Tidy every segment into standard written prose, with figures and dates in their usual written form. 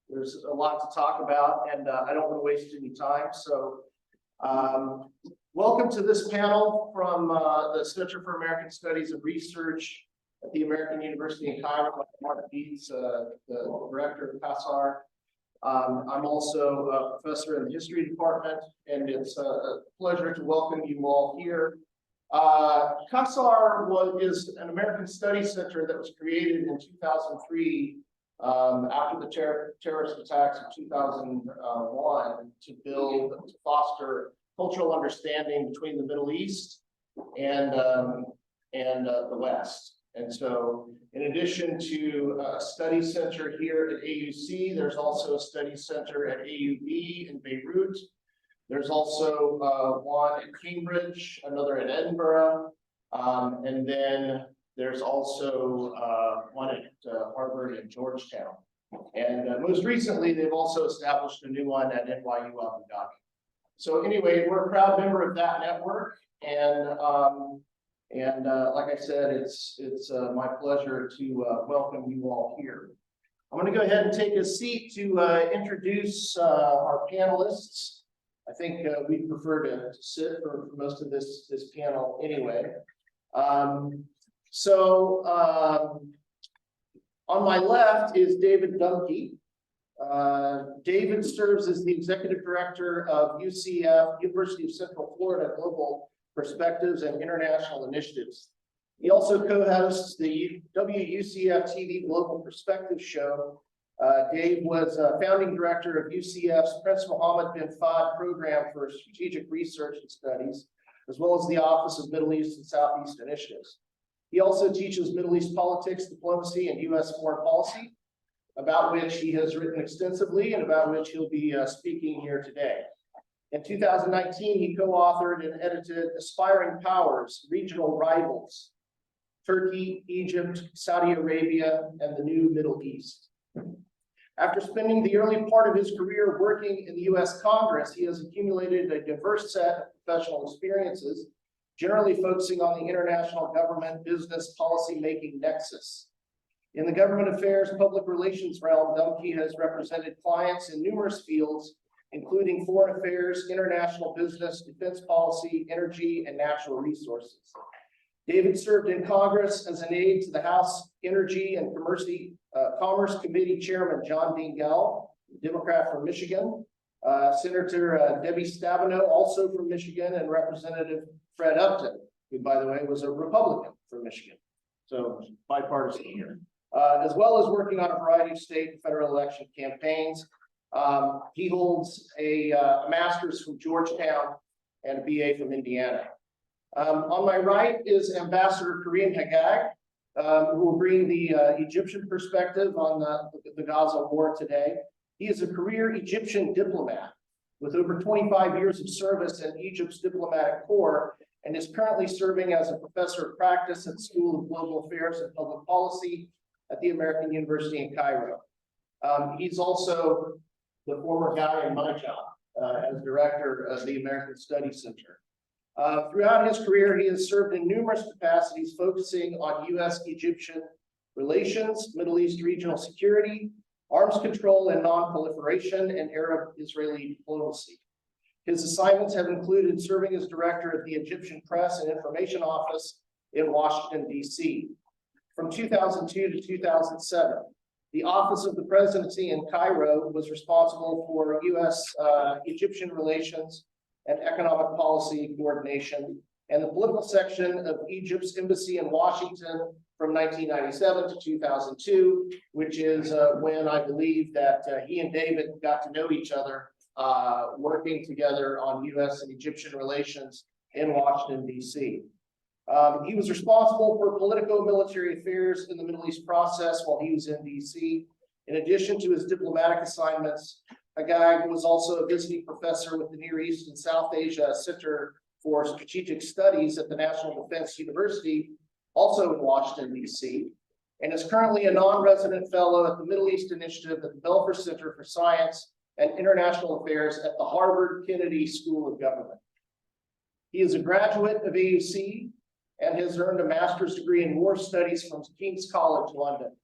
There's a lot to talk about, and I don't want to waste any time. So welcome to this panel from the Center for American Studies and Research at the American University in Cairo. I'm Mohammad, the director of CASAR. I'm also a professor in the history department, and it's a pleasure to welcome you all here. CASAR is an American Studies Center that was created in 2003 after the terrorist attacks of 2001 to foster cultural understanding between the Middle East and the West. And so, in addition to a study center here at AUC, there's also a study center at AUB in Beirut. There's also one in Cambridge, another in Edinburgh, and then there's also one at Harvard and Georgetown. And most recently, they've also established a new one at NYU Abu Dhabi. So anyway, we're a proud member of that network, and like I said, it's my pleasure to welcome you all here. I'm going to go ahead and take a seat to introduce our panelists. I think we prefer to sit for most of this panel anyway. On my left is David Dumke. David serves as the executive director of UCF, University of Central Florida Global Perspectives and International Initiatives. He also co-hosts the WUCF-TV Global Perspectives show. Dave was founding director of UCF's Prince Mohammad bin Fahd program for strategic research and studies, as well as the Office of Middle East and Southeast Initiatives. He also teaches Middle East politics, diplomacy, and U.S. foreign policy, about which he has written extensively and about which he'll be speaking here today. In 2019, he co-authored and edited Aspiring Powers, Regional Rivals, Turkey, Egypt, Saudi Arabia, and the New Middle East. After spending the early part of his career working in the U.S. Congress, he has accumulated a diverse set of professional experiences, generally focusing on the international government business policy-making nexus. In the government affairs public relations realm, Dumke has represented clients in numerous fields, including foreign affairs, international business, defense policy, energy, and natural resources. David served in Congress as an aide to the House Energy and Commerce Committee Chairman John Dingell, Democrat from Michigan, Senator Debbie Stabenow, also from Michigan, and Representative Fred Upton, who, by the way, was a Republican from Michigan. So bipartisan here. As well as working on a variety of state and federal election campaigns. He holds a master's from Georgetown and a BA from Indiana. On my right is Ambassador Karim Haggag, who will bring the Egyptian perspective on the Gaza War today. He is a career Egyptian diplomat with over 25 years of service in Egypt's diplomatic corps, and is currently serving as a professor of practice at the School of Global Affairs and Public Policy at the American University in Cairo. He's also the former guy in my job as director of the American Studies Center. Throughout his career, he has served in numerous capacities focusing on U.S.-Egyptian relations, Middle East regional security, arms control and non-proliferation, and Arab-Israeli diplomacy. His assignments have included serving as director of the Egyptian Press and Information Office in Washington, D.C. From 2002 to 2007, the Office of the Presidency in Cairo was responsible for U.S.-Egyptian relations and economic policy coordination, and the political section of Egypt's embassy in Washington from 1997 to 2002, which is when I believe that he and David got to know each other, working together on U.S. and Egyptian relations in Washington, D.C. He was responsible for politico-military affairs in the Middle East process while he was in D.C. In addition to his diplomatic assignments, Haggag was also a visiting professor with the Near East and South Asia Center for Strategic Studies at the National Defense University, also in Washington, D.C., and is currently a non-resident fellow at the Middle East Initiative at the Belfer Center for Science and International Affairs at the Harvard Kennedy School of Government. He is a graduate of AUC and has earned a master's degree in war studies from King's College London.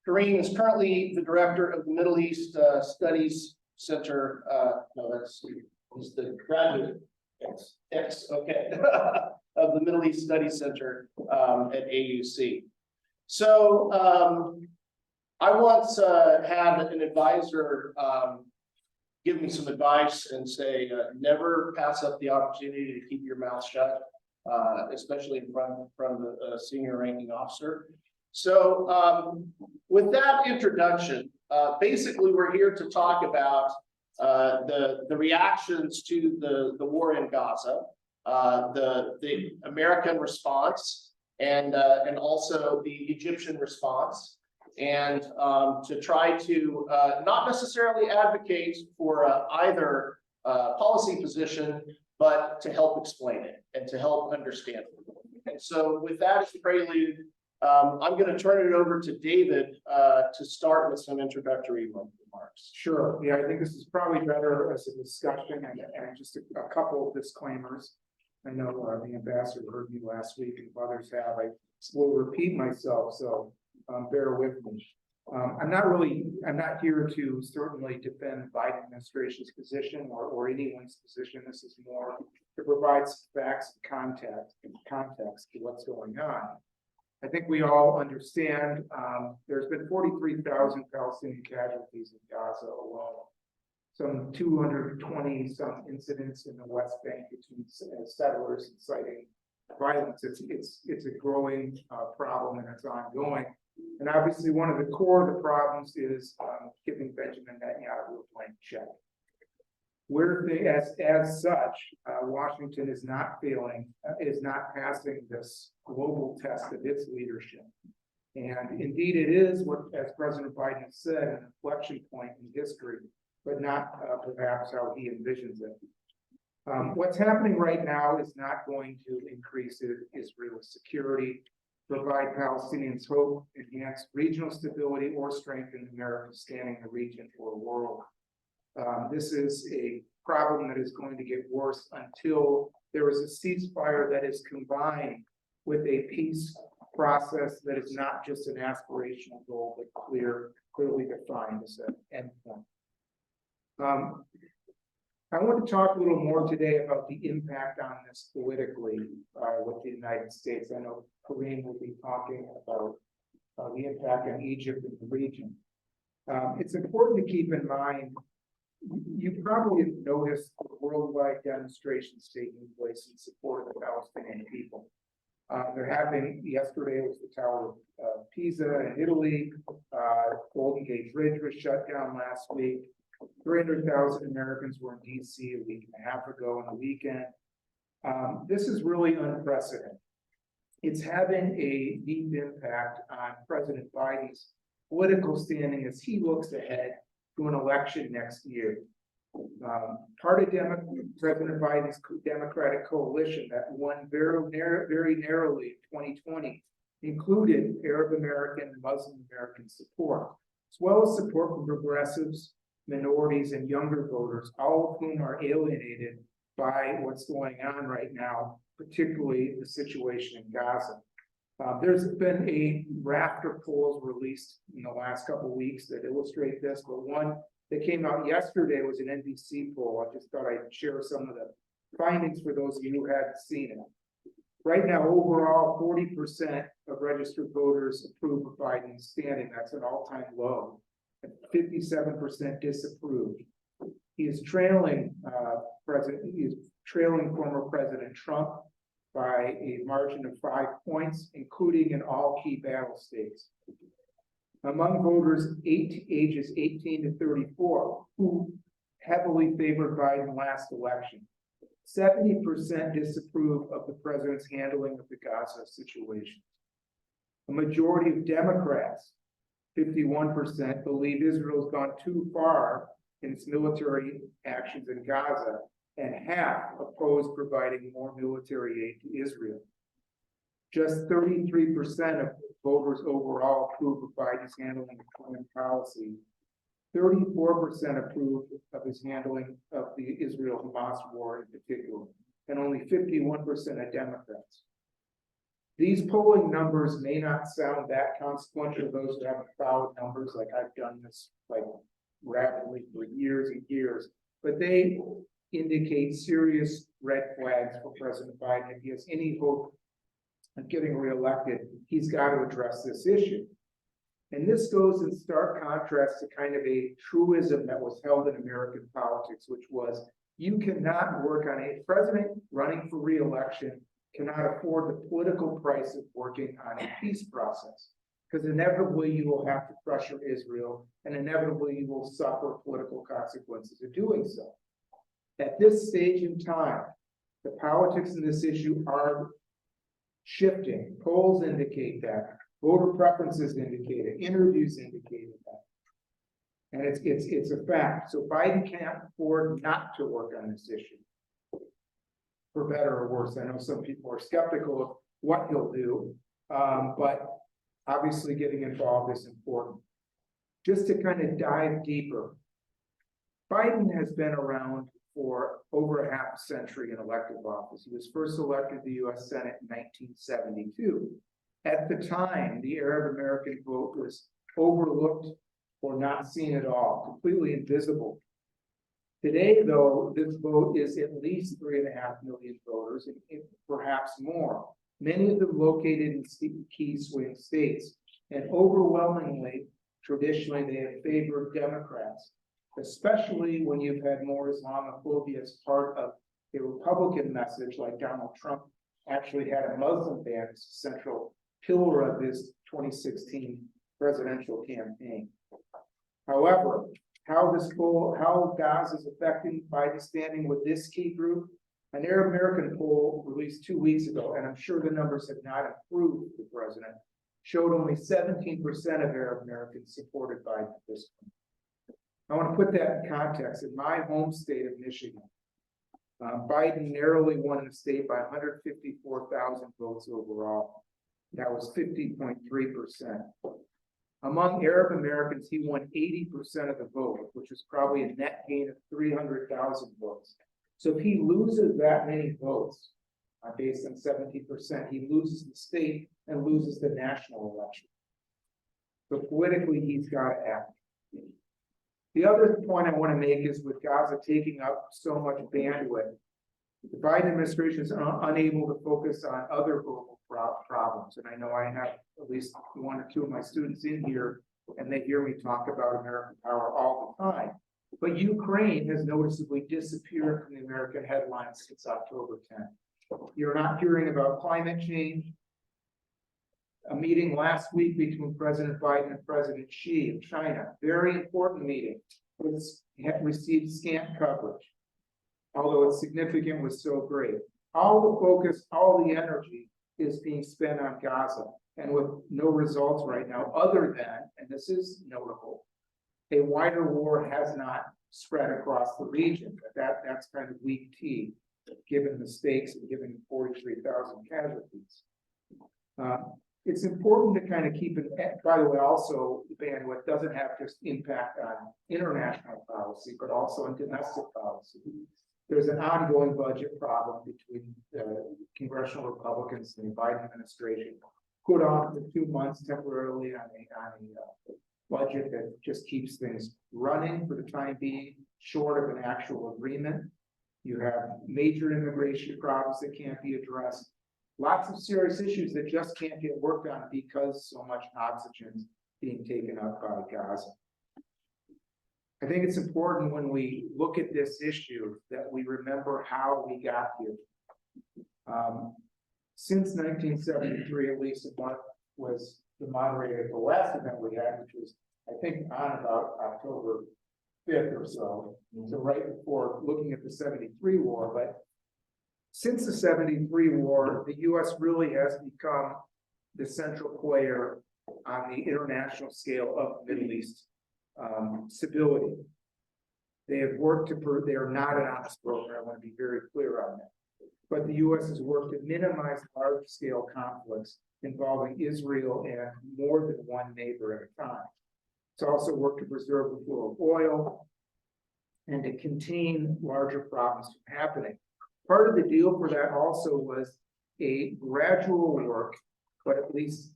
Karim is currently the director of the Middle East Studies Center. No, he's the graduate okay, of the Middle East Studies Center at AUC. So I once had an advisor give me some advice and say, never pass up the opportunity to keep your mouth shut, especially in front of a senior ranking officer. So with that introduction, basically we're here to talk about the reactions to the war in Gaza, the American response, and also the Egyptian response, and to try to not necessarily advocate for either policy position, but to help explain it and to help understand it. And so with that as a prelude, I'm going to turn it over to David to start with some introductory remarks. Sure. Yeah, I think this is probably better as a discussion and just a couple of disclaimers. I know the ambassador heard me last week and others have. I will repeat myself, so bear with me. I'm not here to certainly defend the Biden administration's position or anyone's position. This is more to provide some facts and context to what's going on. I think we all understand there's been 43,000 Palestinian casualties in Gaza alone. Some 220 some incidents in the West Bank between settlers inciting violence. It's a growing problem and it's ongoing. And obviously one of the core of the problems is giving Benjamin Netanyahu a blank check. As such, Washington is not passing this global test of its leadership. And indeed it is what, as President Biden said, an inflection point in history, but not perhaps how he envisions it. What's happening right now is not going to increase Israel's security, provide Palestinians hope, enhance regional stability, or strengthen America's standing in the region or world. This is a problem that is going to get worse until there is a ceasefire that is combined with a peace process that is not just an aspirational goal, but clearly defined as an endpoint. I want to talk a little more today about the impact on this politically with the United States. I know Karim will be talking about the impact on Egypt and the region. It's important to keep in mind, you probably have noticed the worldwide demonstrations taking place in support of the Palestinian people. They're happening, yesterday was the Tower of Pisa in Italy, Golden Gate Bridge was shut down last week. 300,000 Americans were in DC a week and a half ago on the weekend. This is really unprecedented. It's having a deep impact on President Biden's political standing as he looks ahead to an election next year. Part of President Biden's Democratic coalition that won very narrowly in 2020 included Arab American and Muslim American support, as well as support from progressives, minorities, and younger voters, all of whom are alienated by what's going on right now, particularly the situation in Gaza. There's been a raft of polls released in the last couple of weeks that illustrate this, but one that came out yesterday was an NBC poll. I just thought I'd share some of the findings for those of you who hadn't seen it. Right now, overall, 40% of registered voters approve of Biden's standing. That's an all-time low. 57% disapprove. He is trailing former President Trump by a margin of 5 points, including in all key battle states. Among voters ages 18 to 34, who heavily favored Biden last election, 70% disapprove of the president's handling of the Gaza situation. A majority of Democrats, 51%, believe Israel has gone too far in its military actions in Gaza, and half oppose providing more military aid to Israel. Just 33% of voters overall approve of Biden's handling of foreign policy. 34% approve of his handling of the Israel-Hamas war in particular, and only 51% of Democrats. These polling numbers may not sound that consequential to those who haven't followed numbers, like I've done this like rapidly for years and years, but they indicate serious red flags for President Biden. If he has any hope of getting reelected, he's got to address this issue. And this goes in stark contrast to kind of a truism that was held in American politics, which was you cannot work on a president running for reelection cannot afford the political price of working on a peace process, because inevitably you will have to pressure Israel, and inevitably you will suffer political consequences of doing so. At this stage in time, the politics in this issue are shifting. Polls indicate that. Voter preferences indicate it. Interviews indicate that. And it's a fact. So Biden can't afford not to work on this issue, for better or worse. I know some people are skeptical of what he'll do, but obviously getting involved is important. Just to kind of dive deeper, Biden has been around for over a half century in elective office. He was first elected to the U.S. Senate in 1972. At the time, the Arab American vote was overlooked or not seen at all, completely invisible. Today, though, this vote is at least 3.5 million voters, and perhaps more, many of them located in key swing states. And overwhelmingly, traditionally, they have favored Democrats, especially when you've had more Islamophobia as part of a Republican message, like Donald Trump actually had a Muslim ban as a central pillar of his 2016 presidential campaign. However, how Gaza is affecting Biden's standing with this key group, an Arab American poll released 2 weeks ago, and I'm sure the numbers have not improved the president, showed only 17% of Arab Americans supported Biden at this point. I want to put that in context. In my home state of Michigan, Biden narrowly won the state by 154,000 votes overall. That was 50.3%. Among Arab Americans, he won 80% of the vote, which was probably a net gain of 300,000 votes. So if he loses that many votes, based on 70%, he loses the state and loses the national election. So politically, he's got to act. The other point I want to make is with Gaza taking up so much bandwidth, the Biden administration is unable to focus on other global problems. And I know I have at least 1 or 2 of my students in here, and they hear me talk about American power all the time. But Ukraine has noticeably disappeared from the American headlines since October 10th. You're not hearing about climate change. A meeting last week between President Biden and President Xi of China, very important meeting, received scant coverage. Although it's significant, was so great. All the focus, all the energy is being spent on Gaza, and with no results right now, other than, and this is notable, a wider war has not spread across the region. That's kind of weak tea, given the stakes and given 43,000 casualties. It's important to kind of keep it, by the way, also the bandwidth doesn't have just impact on international policy, but also on domestic policy. There's an ongoing budget problem between the congressional Republicans and the Biden administration, put off for 2 months temporarily on a budget that just keeps things running for the time being, short of an actual agreement. You have major immigration problems that can't be addressed. Lots of serious issues that just can't get worked on because so much oxygen is being taken up by Gaza. I think it's important when we look at this issue that we remember how we got here. Since 1973, at least what was the moderator at the last event we had, which was, I think, on about October 5th or so, so right before looking at the 73 war, but since the 73 war, the U.S. really has become the central player on the international scale of Middle East stability. They have worked to prove they are not an honest broker. I want to be very clear on that. But the U.S. has worked to minimize large-scale conflicts involving Israel and more than one neighbor at a time. It's also worked to preserve the flow of oil and to contain larger problems from happening. Part of the deal for that also was a gradual work but at least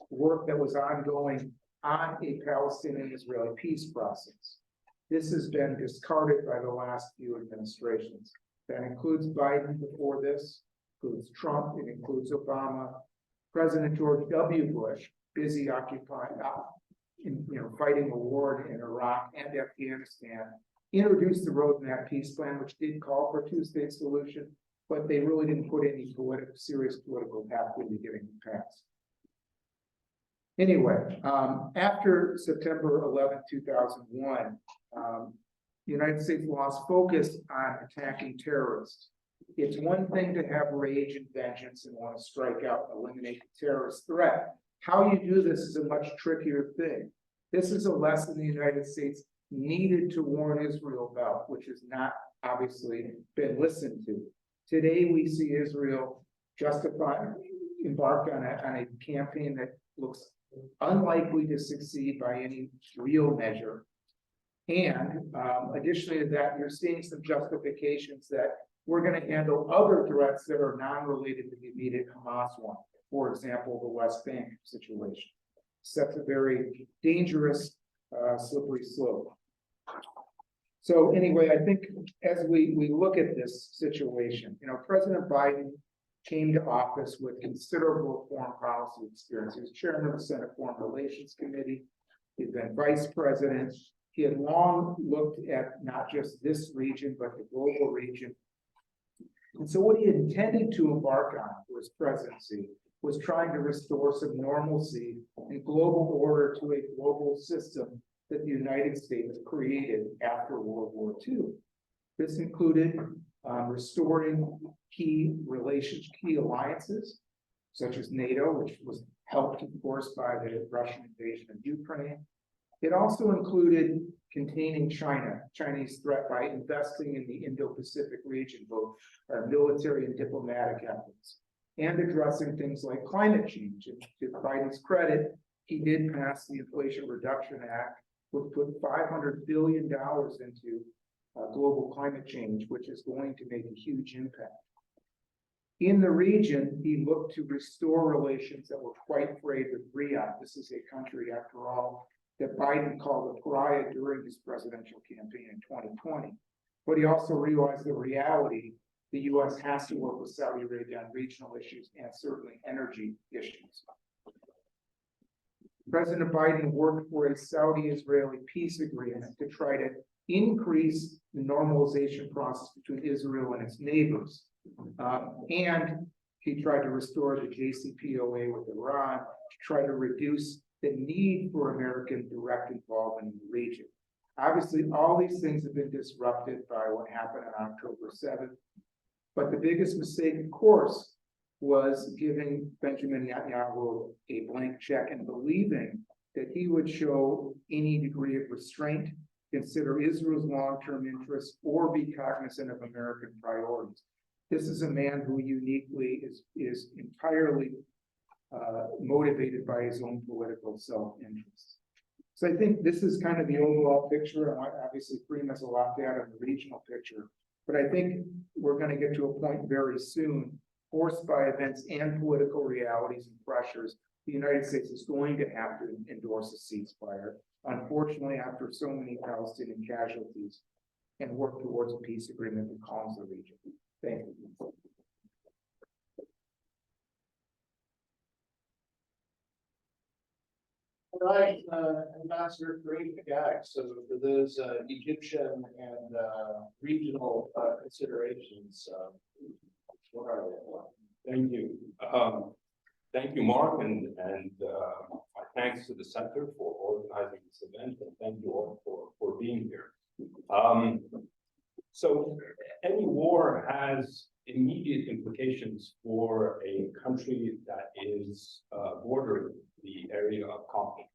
work that was ongoing on a Palestinian-Israeli peace process. This has been discarded by the last few administrations. That includes Biden before this, includes Trump, it includes Obama, President George W. Bush, busy occupying, fighting a war in Iraq and Afghanistan, introduced the Roadmap Peace Plan, which did call for a two-state solution, but they really didn't put any serious political pathway to getting it passed. Anyway, after September 11, 2001, the United States lost focus on attacking terrorists. It's one thing to have rage and vengeance and want to strike out and eliminate the terrorist threat. How you do this is a much trickier thing. This is a lesson the United States needed to warn Israel about, which has not obviously been listened to. Today, we see Israel embark on a campaign that looks unlikely to succeed by any real measure. And additionally to that, you're seeing some justifications that we're going to handle other threats that are non-related to the immediate Hamas one. For example, the West Bank situation. Sets a very dangerous, slippery slope. So anyway, I think as we look at this situation, President Biden came to office with considerable foreign policy experience. He was chairman of the Senate Foreign Relations Committee. He'd been vice president. He had long looked at not just this region, but the global region. And so what he intended to embark on for his presidency was trying to restore some normalcy and global order to a global system that the United States created after World War II. This included restoring key alliances, such as NATO, which was helped, of course, by the Russian invasion of Ukraine. It also included containing Chinese threat by investing in the Indo-Pacific region, both our military and diplomatic efforts, and addressing things like climate change. And to Biden's credit, he did pass the Inflation Reduction Act, which put $500 billion into global climate change, which is going to make a huge impact. In the region, he looked to restore relations that were quite frayed with Riyadh. This is a country, after all, that Biden called a pariah during his presidential campaign in 2020. But he also realized the reality: the U.S. has to work with Saudi Arabia on regional issues and certainly energy issues. President Biden worked for a Saudi-Israeli peace agreement to try to increase the normalization process between Israel and its neighbors. And he tried to restore the JCPOA with Iran to try to reduce the need for American direct involvement in the region. Obviously, all these things have been disrupted by what happened on October 7th. But the biggest mistake, of course, was giving Benjamin Netanyahu a blank check and believing that he would show any degree of restraint, consider Israel's long-term interests, or be cognizant of American priorities. This is a man who uniquely is entirely motivated by his own political self-interest. So I think this is kind of the overall picture. And obviously, Karim has a lot to add on the regional picture. But I think we're going to get to a point very soon, forced by events and political realities and pressures, the United States is going to have to endorse a ceasefire, unfortunately, after so many Palestinian casualties, and work towards a peace agreement that calms the region. Thank you. All right, Ambassador Karim Haggag. So for those Egyptian and regional considerations, what are they? Thank you. Thank you, Mark, and my thanks to the Center for organizing this event, and thank you all for being here. So any war has immediate implications for a country that is bordering the area of conflict.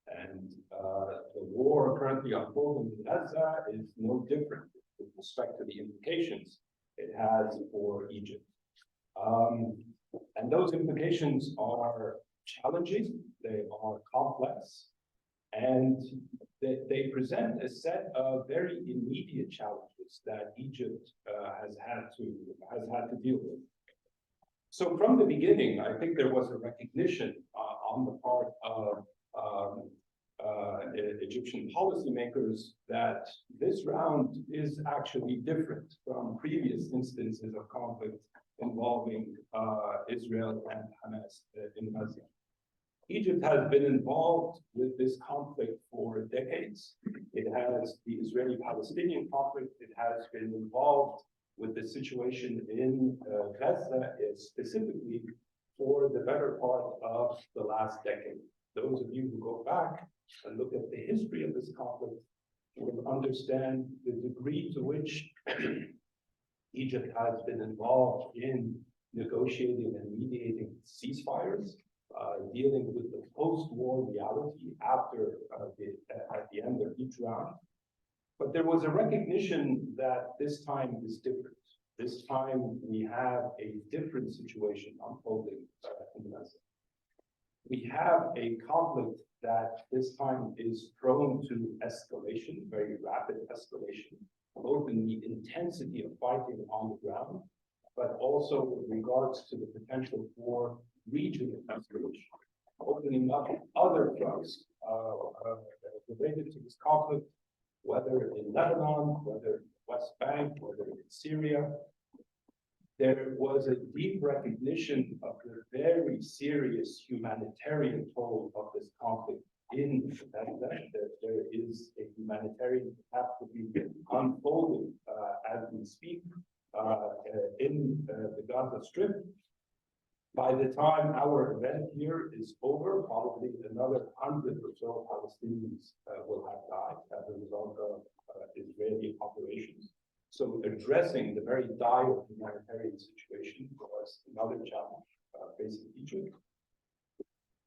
And the war currently unfolding in Gaza is no different with respect to the implications it has for Egypt. And those implications are challenging, they are complex, and they present a set of very immediate challenges that Egypt has had to deal with. So from the beginning, I think there was a recognition on the part of Egyptian policymakers that this round is actually different from previous instances of conflict involving Israel and Hamas in Gaza. Egypt has been involved with this conflict for decades. It has the Israeli-Palestinian conflict. It has been involved with the situation in Gaza, specifically for the better part of the last decade. Those of you who go back and look at the history of this conflict will understand the degree to which Egypt has been involved in negotiating and mediating ceasefires, dealing with the post-war reality after at the end of each round. But there was a recognition that this time is different. This time we have a different situation unfolding in Gaza. We have a conflict that this time is prone to escalation, very rapid escalation, both in the intensity of fighting on the ground, but also with regards to the potential for regional escalation, opening up other fronts related to this conflict, whether in Lebanon, whether in the West Bank, whether in Syria. There was a deep recognition of the very serious humanitarian toll of this conflict in Gaza. There is a humanitarian catastrophe unfolding as we speak in the Gaza Strip. By the time our event here is over, probably another 100 or so Palestinians will have died as a result of Israeli operations. So addressing the very dire humanitarian situation was another challenge facing Egypt.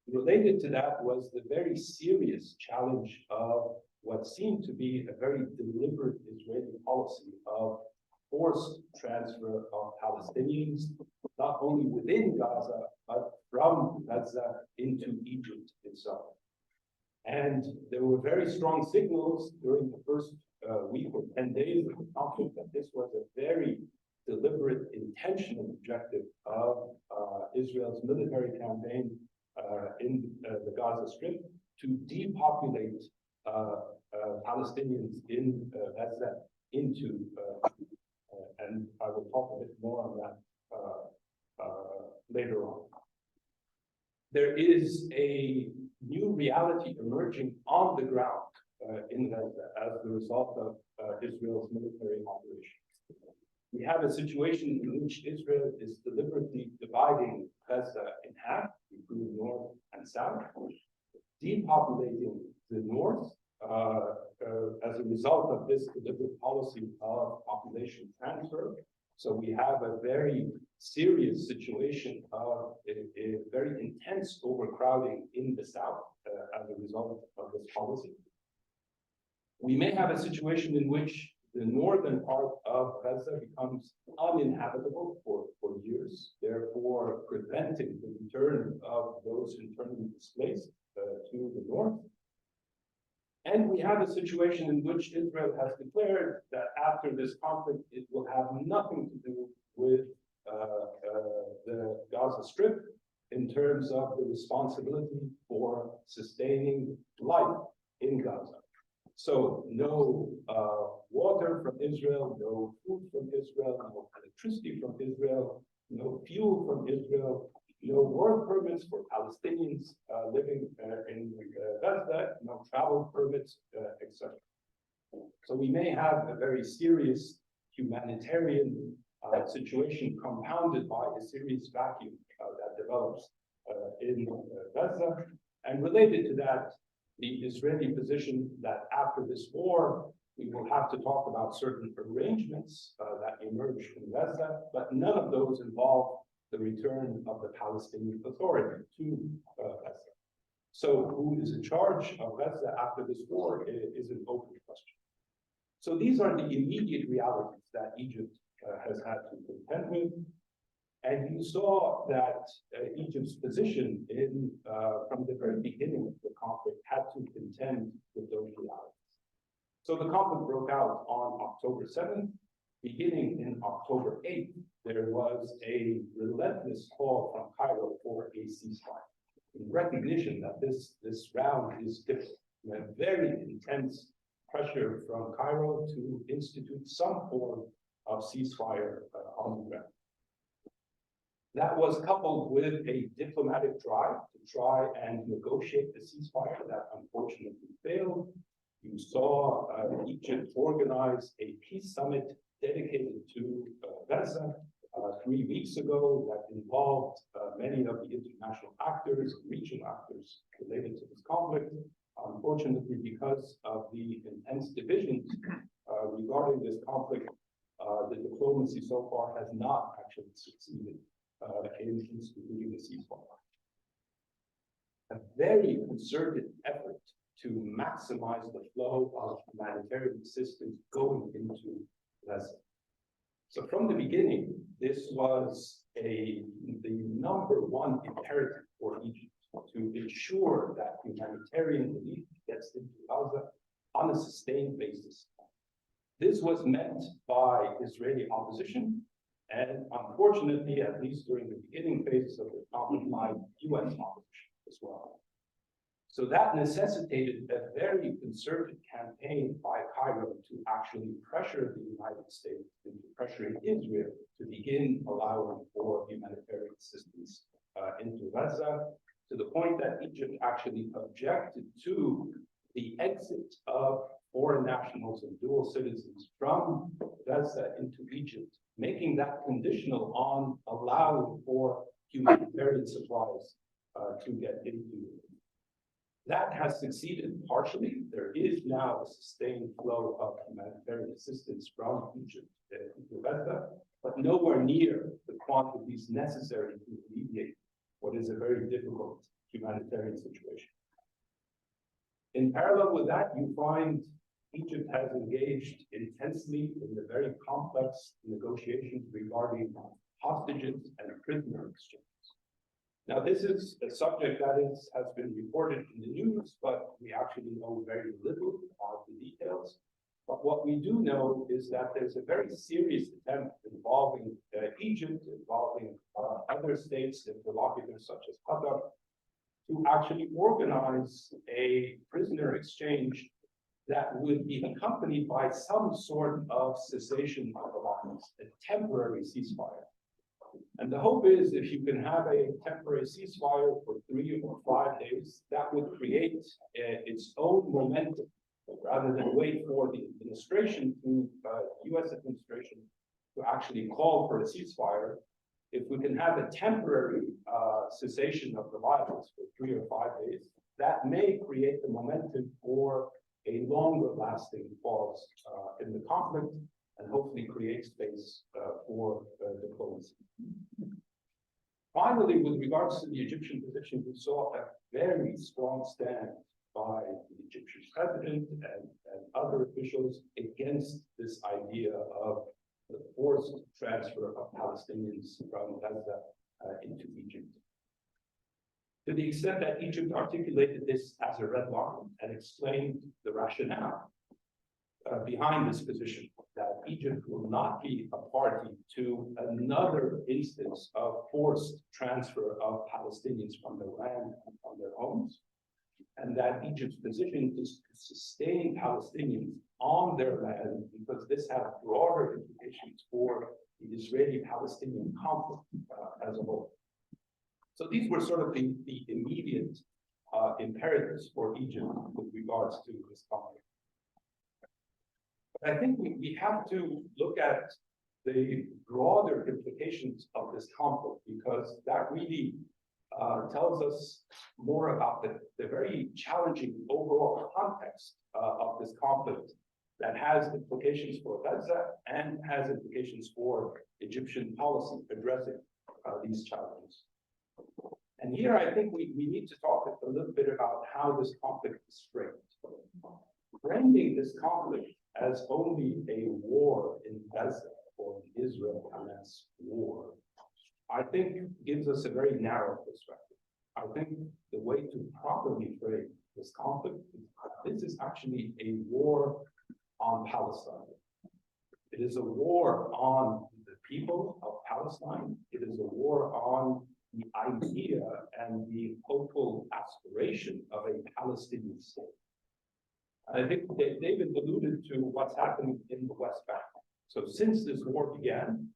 Related to that was the very serious challenge of what seemed to be a very deliberate Israeli policy of forced transfer of Palestinians, not only within Gaza, but from Gaza into Egypt itself. And there were very strong signals during the first week or 10 days of the conflict that this was a very deliberate, intentional objective of Israel's military campaign in the Gaza Strip to depopulate Palestinians in Gaza into and I will talk a bit more on that later on. There is a new reality emerging on the ground in Gaza as the result of Israel's military operations. We have a situation in which Israel is deliberately dividing Gaza in half, between north and south, depopulating the north as a result of this deliberate policy of population transfer. So we have a very serious situation of a very intense overcrowding in the south as a result of this policy. We may have a situation in which the northern part of Gaza becomes uninhabitable for years, therefore preventing the return of those internally displaced to the north. And we have a situation in which Israel has declared that after this conflict, it will have nothing to do with the Gaza Strip in terms of the responsibility for sustaining life in Gaza. So no water from Israel, no food from Israel, no electricity from Israel, no fuel from Israel, no work permits for Palestinians living in Gaza, no travel permits, etc. So we may have a very serious humanitarian situation compounded by a serious vacuum that develops in Gaza. And related to that, the Israeli position that after this war, we will have to talk about certain arrangements that emerge in Gaza, but none of those involve the return of the Palestinian Authority to Gaza. So who is in charge of Gaza after this war is an open question. So these are the immediate realities that Egypt has had to contend with. And you saw that Egypt's position in from the very beginning of the conflict had to contend with those realities. So the conflict broke out on October 7th. Beginning in October 8th, there was a relentless call from Cairo for a ceasefire, in recognition that this round is different. We have very intense pressure from Cairo to institute some form of ceasefire on the ground. That was coupled with a diplomatic drive to try and negotiate the ceasefire that unfortunately failed. You saw Egypt organize a peace summit dedicated to Gaza 3 weeks ago that involved many of the international actors, regional actors related to this conflict. Unfortunately, because of the intense divisions regarding this conflict, the diplomacy so far has not actually succeeded in instituting the ceasefire. A very concerted effort to maximize the flow of humanitarian assistance going into Gaza. So from the beginning, this was the number one imperative for Egypt to ensure that humanitarian relief gets into Gaza on a sustained basis. This was met by Israeli opposition, and unfortunately, at least during the beginning phases of the conflict, by US opposition as well. So that necessitated a very concerted campaign by Cairo to actually pressure the United States into pressuring Israel to begin allowing for humanitarian assistance into Gaza, to the point that Egypt actually objected to the exit of foreign nationals and dual citizens from Gaza into Egypt, making that conditional on allowing for humanitarian supplies to get into it. That has succeeded partially. There is now a sustained flow of humanitarian assistance from Egypt into Gaza, but nowhere near the quantities necessary to alleviate what is a very difficult humanitarian situation. In parallel with that, you find Egypt has engaged intensely in the very complex negotiations regarding hostages and prisoner exchanges. Now, this is a subject that has been reported in the news, but we actually know very little of the details. But what we do know is that there's a very serious attempt involving Egypt, involving other states, interlocutors such as Qatar, to actually organize a prisoner exchange that would be accompanied by some sort of cessation of violence, a temporary ceasefire. And the hope is if you can have a temporary ceasefire for 3 or 5 days, that would create its own momentum, rather than wait for the administration US administration to actually call for a ceasefire. If we can have a temporary cessation of the violence for 3 or 5 days, that may create the momentum for a longer lasting pause in the conflict, and hopefully create space for diplomacy. Finally, with regards to the Egyptian position, we saw a very strong stand by the Egyptian president and other officials against this idea of the forced transfer of Palestinians from Gaza into Egypt. To the extent that Egypt articulated this as a red line and explained the rationale behind this position, that Egypt will not be a party to another instance of forced transfer of Palestinians from their land and from their homes, and that Egypt's position is to sustain Palestinians on their land, because this has broader implications for the Israeli-Palestinian conflict as a whole. So these were sort of the immediate imperatives for Egypt with regards to this conflict. But I think we have to look at the broader implications of this conflict, because that really tells us more about the very challenging overall context of this conflict that has implications for Gaza and has implications for Egyptian policy addressing these challenges. And here I think we need to talk a little bit about how this conflict is framed. Framing this conflict as only a war in Gaza or the Israel-Hamas war, I think gives us a very narrow perspective. I think the way to properly frame this conflict is this is actually a war on Palestine. It is a war on the people of Palestine. It is a war on the idea and the hopeful aspiration of a Palestinian state. I think that David alluded to what's happening in the West Bank. So since this war began,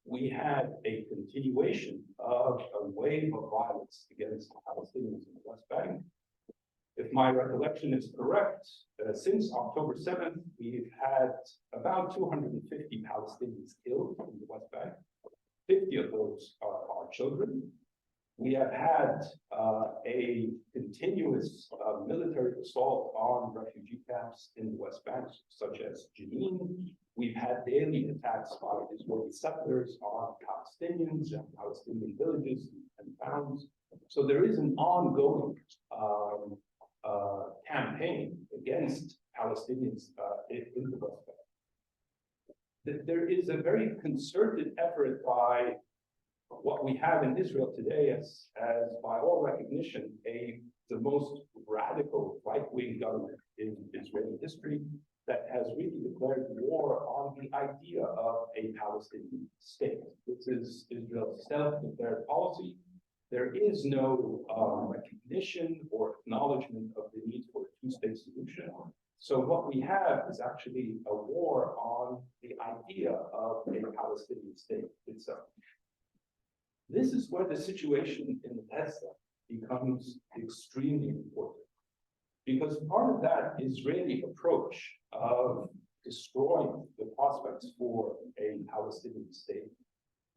we had a continuation of a wave of violence against Palestinians in the West Bank. If my recollection is correct, since October 7th, we've had about 250 Palestinians killed in the West Bank. 50 of those are children. We have had a continuous military assault on refugee camps in the West Bank, such as Jenin. We've had daily attacks by Israeli settlers on Palestinians and Palestinian villages and towns. So there is an ongoing campaign against Palestinians in the West Bank. There is a very concerted effort by what we have in Israel today as by all recognition, the most radical right-wing government in Israeli history that has really declared war on the idea of a Palestinian state. This is Israel's self-declared policy. There is no recognition or acknowledgement of the need for a two-state solution. So what we have is actually a war on the idea of a Palestinian state itself. This is where the situation in Gaza becomes extremely important, because part of that Israeli approach of destroying the prospects for a Palestinian state,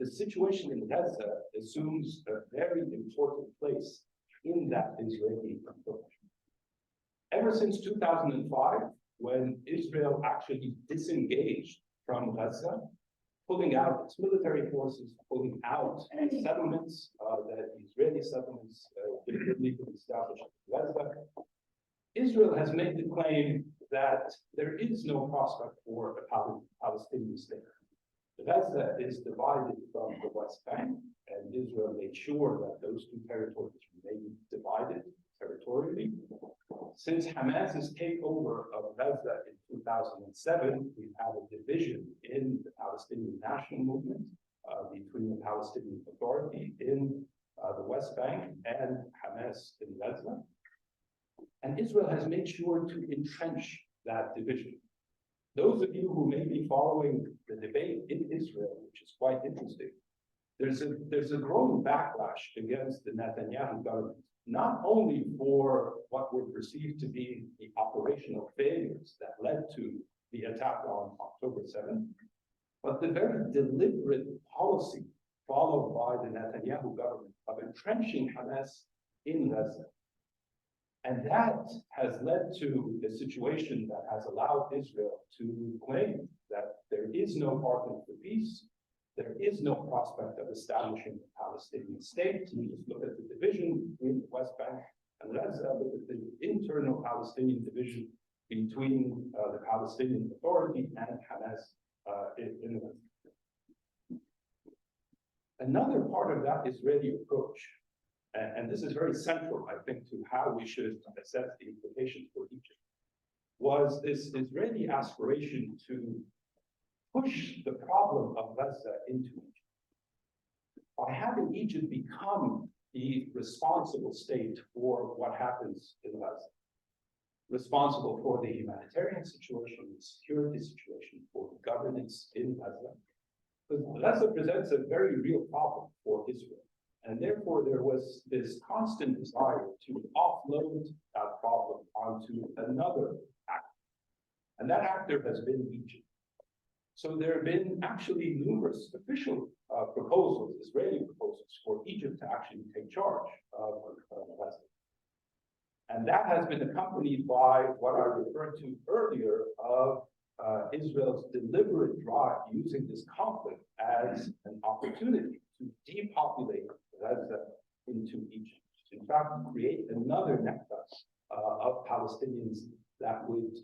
the situation in Gaza assumes a very important place in that Israeli approach. Ever since 2005, when Israel actually disengaged from Gaza, pulling out its military forces, pulling out settlements, that Israeli settlements legally established in Gaza, Israel has made the claim that there is no prospect for a Palestinian state. Gaza is divided from the West Bank, and Israel made sure that those two territories remain divided territorially. Since Hamas's takeover of Gaza in 2007, we've had a division in the Palestinian national movement between the Palestinian Authority in the West Bank and Hamas in Gaza. And Israel has made sure to entrench that division. Those of you who may be following the debate in Israel, which is quite interesting, there's a growing backlash against the Netanyahu government, not only for what were perceived to be the operational failures that led to the attack on October 7th, but the very deliberate policy followed by the Netanyahu government of entrenching Hamas in Gaza. And that has led to a situation that has allowed Israel to claim that there is no partner for peace, there is no prospect of establishing a Palestinian state. You just look at the division between the West Bank and Gaza, look at the internal Palestinian division between the Palestinian Authority and Hamas in Gaza. Another part of that Israeli approach, and this is very central, I think, to how we should assess the implications for Egypt, was this Israeli aspiration to push the problem of Gaza into Egypt. By having Egypt become the responsible state for what happens in Gaza, responsible for the humanitarian situation, the security situation, for the governance in Gaza, because Gaza presents a very real problem for Israel. And therefore, there was this constant desire to offload that problem onto another actor. And that actor has been Egypt. So there have been actually numerous official proposals, Israeli proposals, for Egypt to actually take charge of Gaza. And that has been accompanied by what I referred to earlier of Israel's deliberate drive using this conflict as an opportunity to depopulate Gaza into Egypt. In fact, create another nexus of Palestinians that would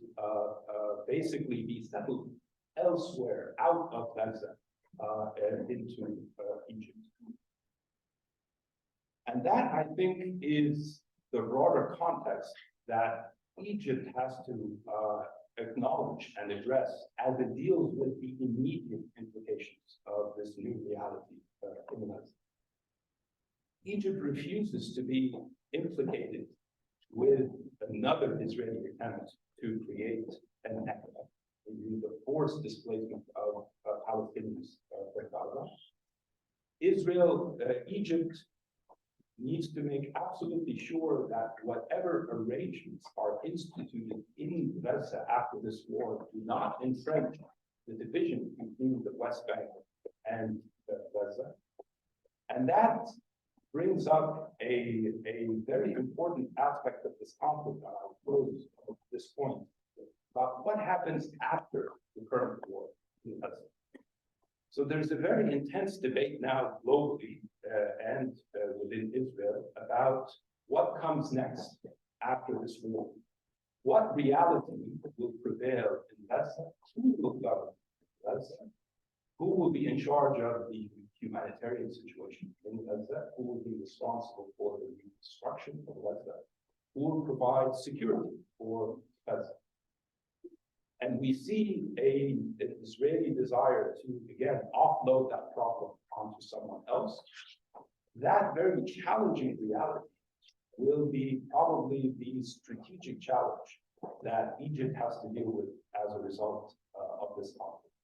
basically be settled elsewhere out of Gaza and into Egypt. And that, I think, is the broader context that Egypt has to acknowledge acknowledge and address as it deals with the immediate implications of this new reality in Gaza. Egypt refuses to be implicated with another Israeli attempt to create an economic, the forced displacement of Palestinians from Gaza. Egypt needs to make absolutely sure that whatever arrangements are instituted in Gaza after this war do not entrench the division between the West Bank and Gaza. And that brings up a very important aspect of this conflict, and I'll close at this point, about what happens after the current war in Gaza. So there's a very intense debate now globally and within Israel about what comes next after this war. What reality will prevail in Gaza? Who will govern Gaza? Who will be in charge of the humanitarian situation in Gaza? Who will be responsible for the reconstruction of Gaza? Who will provide security for Gaza? And we see an Israeli desire to, again, offload that problem onto someone else. That very challenging reality will be probably the strategic challenge that Egypt has to deal with as a result of this conflict.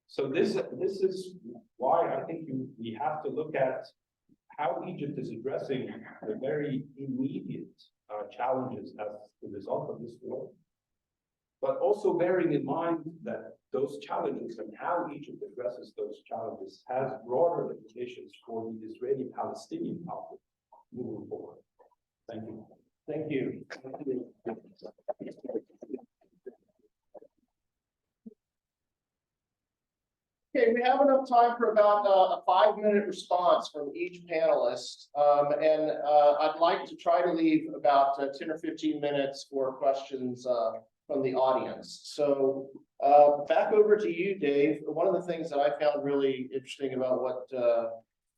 So this is why I think we have to look at how Egypt is addressing the very immediate challenges as the result of this war, but also bearing in mind that those challenges and how Egypt addresses those challenges has broader implications for the Israeli-Palestinian conflict moving forward. Thank you. Thank you. Okay, we have enough time for about a 5-minute response from each panelist. I'd like to try to leave about 10 or 15 minutes for questions from the audience. So back over to you, Dave. One of the things that I found really interesting about what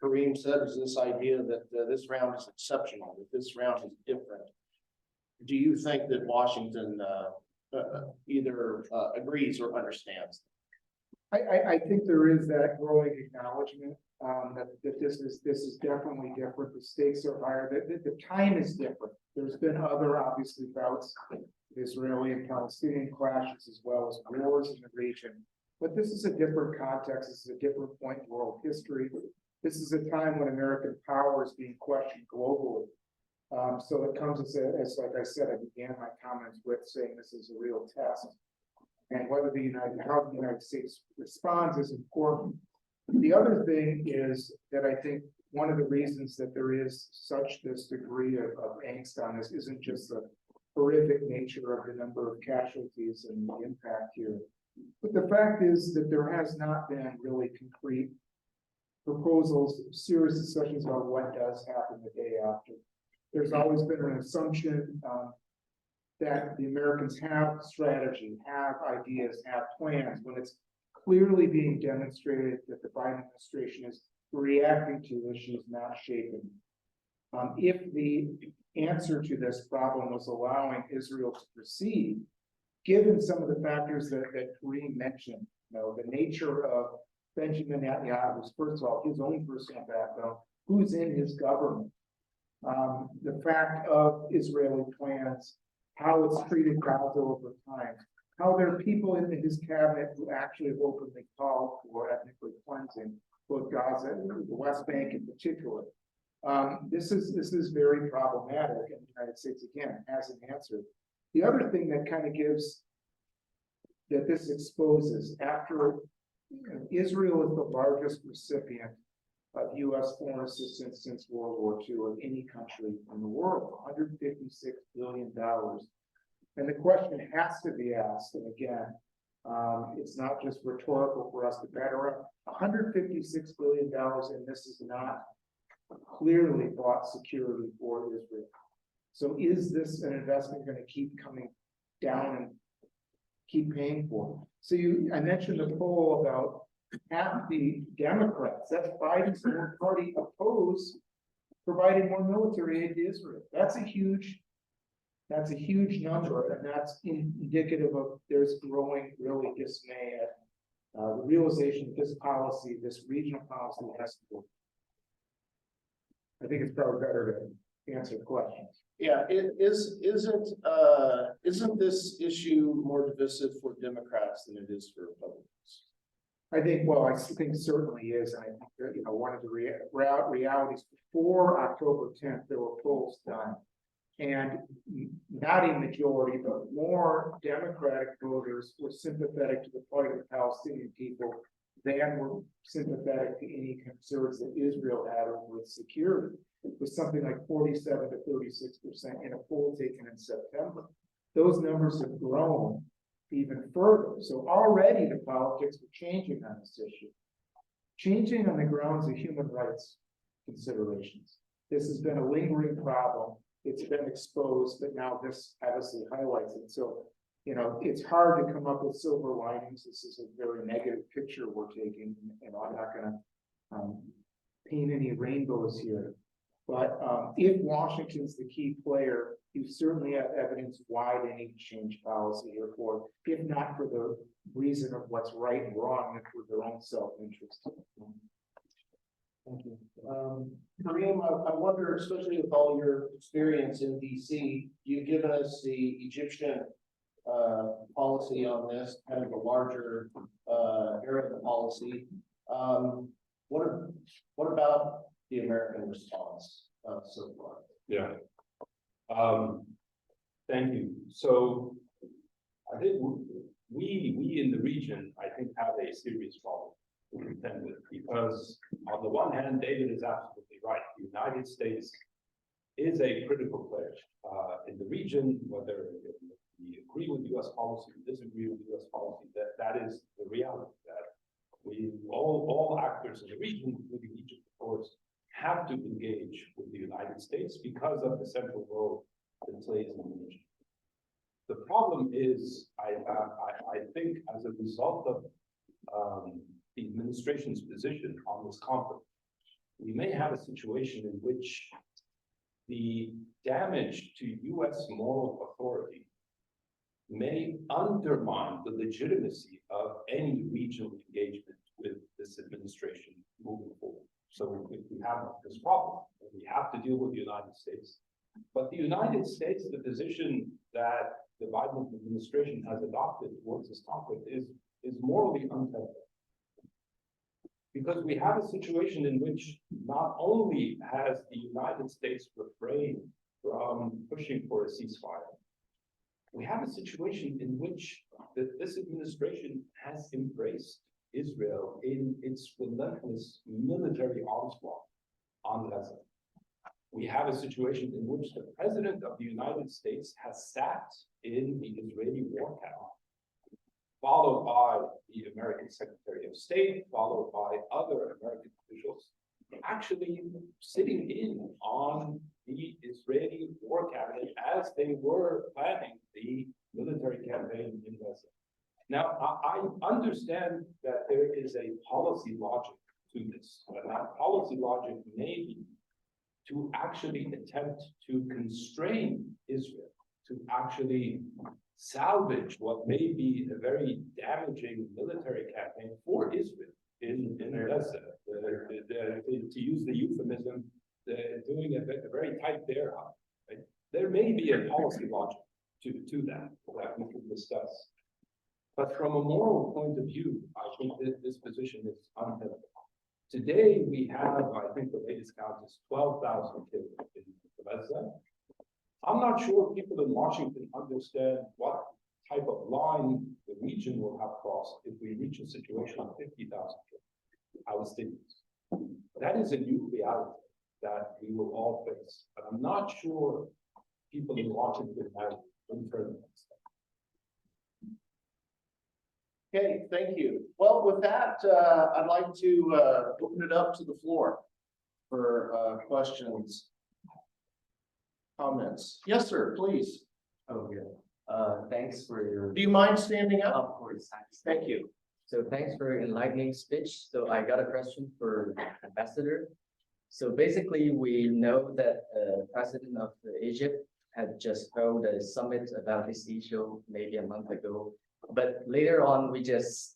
Karim said is this idea that this round is exceptional, that this round is different. Do you think that Washington either agrees or understands? I think there is that growing acknowledgement that this is definitely different. The stakes are higher. The time is different. There's been other, obviously, bouts, Israeli and Palestinian clashes, as well as wars in the region. But this is a different context. This is a different point in world history. This is a time when American power is being questioned globally. So it comes as, like I said, I began my comments with saying this is a real test. And how the United States responds is important. The other thing is that I think one of the reasons that there is such this degree of angst on this isn't just the horrific nature of the number of casualties and the impact here, but the fact is that there has not been really concrete proposals, serious discussions about what does happen the day after. There's always been an assumption that the Americans have strategy, have ideas, have plans, when it's clearly being demonstrated that the Biden administration is reacting to issues, not shaping. If the answer to this problem was allowing Israel to proceed, given some of the factors that Karim mentioned, the nature of Benjamin Netanyahu's, first of all, his own personal background, who's in his government, the fact of Israeli plans, how it's treated Gaza over time, how there are people in his cabinet who actually have openly called for ethnically cleansing both Gaza and the West Bank in particular. This is very problematic, and the United States, again, hasn't answered. The other thing that kind of gives, that this exposes, after Israel is the largest recipient of U.S. foreign assistance since World War II of any country in the world, $156 billion. And the question has to be asked, and again, it's not just rhetorical for us to batter up, $156 billion, and this is not clearly bought security for Israel. So is this an investment going to keep coming down and keep paying for? So I mentioned the poll about half the Democrats, that's Biden's own party, oppose providing more military aid to Israel. That's a huge That's a huge number, and that's indicative of there's growing really dismay at the realization that this policy, this regional policy has to work. I think it's probably better to answer questions. Yeah, isn't this issue more divisive for Democrats than it is for Republicans? I think, well, I think certainly is, and I think that, you know, one of the realities before October 10th, there were polls done. And not a majority, but more Democratic voters were sympathetic to the plight of the Palestinian people than were sympathetic to any concerns that Israel had with security. It was something like 47 to 36% in a poll taken in September. Those numbers have grown even further. So already the politics were changing on this issue, changing on the grounds of human rights considerations. This has been a lingering problem. It's been exposed, but now this obviously highlights it. So, you know, it's hard to come up with silver linings. This is a very negative picture we're taking, and I'm not going to paint any rainbows here. But if Washington's the key player, you certainly have evidence why they need to change policy here for, if not for the reason of what's right and wrong, and for their own self-interest. Thank you. Karim, I wonder, especially with all your experience in DC, you've given us the Egyptian policy on this, kind of a larger area of the policy. What about the American response so far? Yeah. Thank you. So I think we in the region, I think, have a serious problem to contend with, because on the one hand, David is absolutely right. The United States is a critical player in the region, whether we agree with U.S. policy or disagree with U.S. policy. That is the reality, that we all actors in the region, including Egypt, of course, have to engage with the United States because of the central role it plays in the region. The problem is, I think, as a result of the administration's position on this conflict, we may have a situation in which the damage to U.S. moral authority may undermine the legitimacy of any regional engagement with this administration moving forward. So we have this problem, and we have to deal with the United States. But the United States, the position that the Biden administration has adopted towards this conflict is morally untenable. Because we have a situation in which not only has the United States refrained from pushing for a ceasefire, we have a situation in which this administration has embraced Israel in its relentless military onslaught on Gaza. We have a situation in which the President of the United States has sat in the Israeli war camp, followed by the American Secretary of State, followed by other American officials, actually sitting in on the Israeli war cabinet as they were planning the military campaign in Gaza. Now, I understand that there is a policy logic to this, and that policy logic may be to actually attempt to constrain Israel, to actually salvage what may be a very damaging military campaign for Israel in Gaza. To use the euphemism, doing a very tight bear hunt. Right? There may be a policy logic to that we can discuss. But from a moral point of view, I think that this position is untenable. Today, we have, I think the latest count is 12,000 killed in Gaza. I'm not sure people in Washington understand what type of line the region will have crossed if we reach a situation of 50,000 Palestinians. That is a new reality that we will all face. But I'm not sure people in Washington have internalized that. Okay, thank you. Well, with that, I'd like to open it up to the floor for questions, comments. Yes, sir, please. Oh, yeah. Thanks for your. Do you mind standing up? Of course. Thank you. So thanks for your enlightening speech. So I got a question for Ambassador. So basically, we know that President of Egypt had just held a summit about this issue maybe a month ago. But later on, we just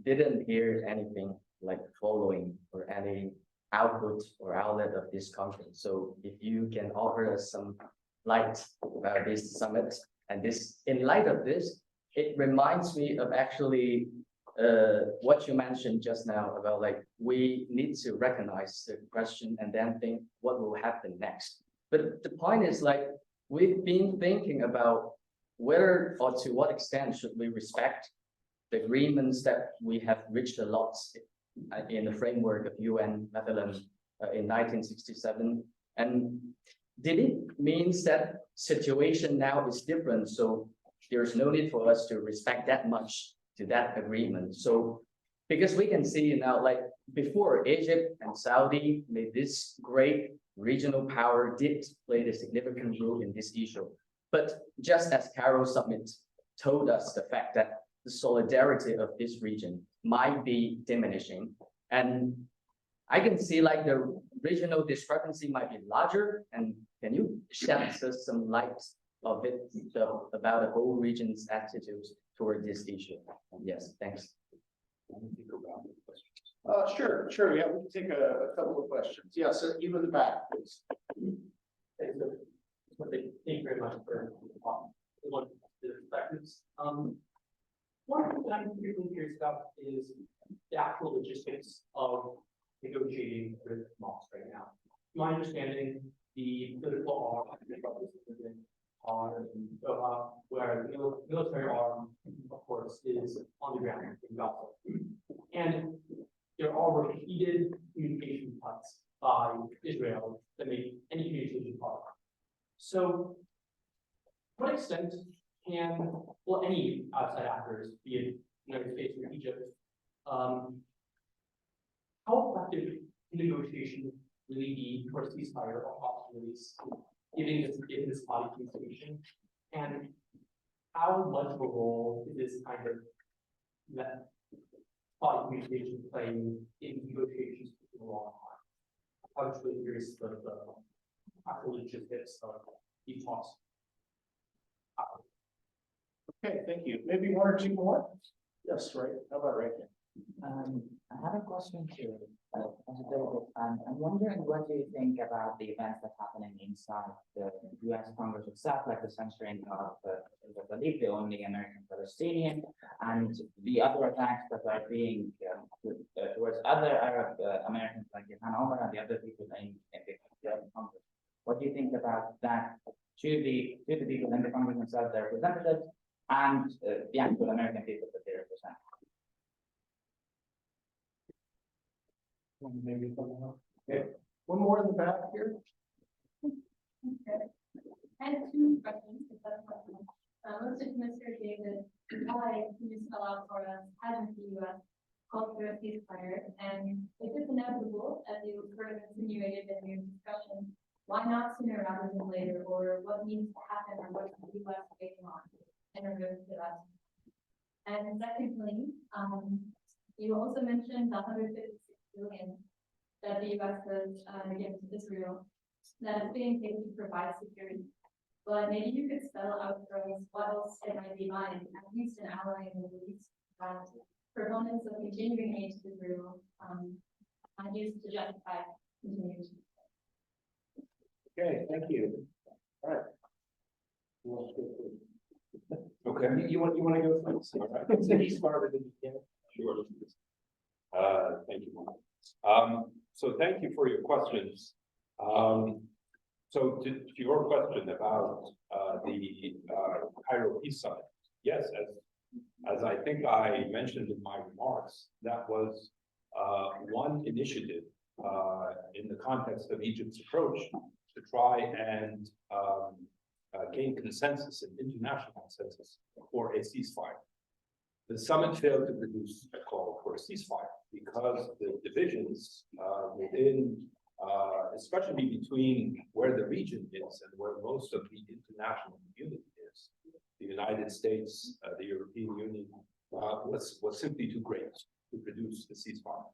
didn't hear anything like following or any output or outlet of this conference. So if you can offer us some light about this summit and this, in light of this, it reminds me of actually what you mentioned just now about like, we need to recognize the question and then think what will happen next. But the point is like, we've been thinking about whether or to what extent should we respect the agreements that we have reached a lot in the framework of UN Netherlands in 1967. And did it means that situation now is different? So there's no need for us to respect that much to that agreement. So because we can see now, like before Egypt and Saudi made this great regional power did play a significant role in this issue. But just as Cairo Summit told us the fact that the solidarity of this region might be diminishing. And I can see like the regional discrepancy might be larger. And can you shed us some light of it about the whole region's attitudes toward this issue? Yes, thanks. Sure, yeah, we can take a couple of questions. Yeah, so you in the back, please. Thank you very much for one of the perspectives. One thing that I'm particularly curious about is the actual logistics of negotiating with mosques right now. My understanding, the political arm in Doha, where the military arm, of course, is on the ground in Gaza. And there are repeated communication cuts by Israel that make any communication hard. So, to what extent can, well, any outside actors, be it United States or Egypt, how effective can negotiation really be for a ceasefire or hostage release, given this commodity situation? And how much of a role is this kind of that spotty communication playing in negotiations for the long time? I was really curious of the actual logistics of these talks. Okay, thank you. Maybe one or two more? Yes, right. How about right here? I have a question to I'm wondering, what do you think about the events that are happening inside the U.S. Congress itself, like the censoring of, I believe, the only American Palestinian, and the other attacks that are being towards other Arab Americans like Ilhan Omar and the other people in the Congress? What do you think about that to the people in the Congress themselves, their representatives, and the actual American people that they represent? Maybe someone else. Okay. One more in the back here. Okay. I have two questions, if that's possible. Most of Mr. David, why can you spell out for us, hasn't the U.S. called for a ceasefire? And if it's inevitable, as you sort of insinuated in your discussion, why not sooner rather than later? Or what needs to happen, or what is the U.S. waiting on in order to that? And secondly, you also mentioned the 156 billion that the U.S. has given to Israel that is being paid to provide security. But maybe you could spell out for us what else it might be buying, at least an ally in the Middle East, that proponents of continuing aid to Israel are used to justify continuing. Okay, thank you. All right. Okay. You want to go first? All right. So he's farther than you can. Sure. Thank you. So thank you for your questions. So to your question about the Cairo Peace Summit, yes, as I think I mentioned in my remarks, that was one initiative in the context of Egypt's approach to try and gain consensus and international consensus for a ceasefire. The summit failed to produce a call for a ceasefire because the divisions within, especially between where the region is and where most of the international community is, the United States, the European Union, was simply too great to produce a ceasefire.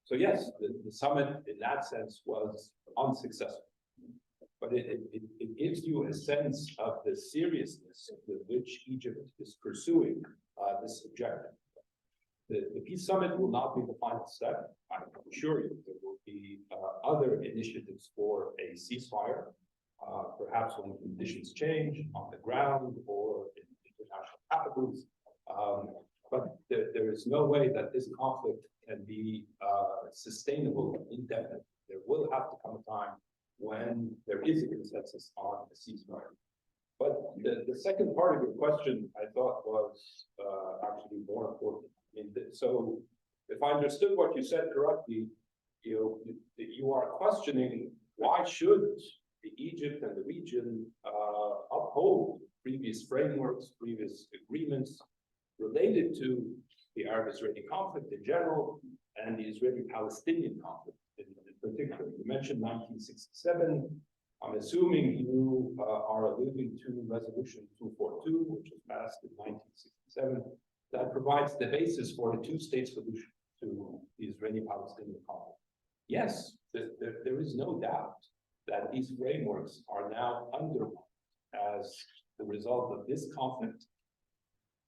So yes, the summit in that sense was unsuccessful. but it gives you a sense of the seriousness with which Egypt is pursuing this objective. The peace summit will not be the final step. I can assure you there will be other initiatives for a ceasefire, perhaps when conditions change on the ground or in international capitals. But there is no way that this conflict can be sustainable indefinitely. There will have to come a time when there is a consensus on a ceasefire. But the second part of your question, I thought, was actually more important. So if I understood what you said correctly, you are questioning why should Egypt and the region uphold previous frameworks, previous agreements related to the Arab-Israeli conflict in general and the Israeli-Palestinian conflict in particular. You mentioned 1967. I'm assuming you are alluding to Resolution 242, which was passed in 1967, that provides the basis for a two-state solution to the Israeli-Palestinian conflict. Yes, there is no doubt that these frameworks are now undermined as the result of this conflict.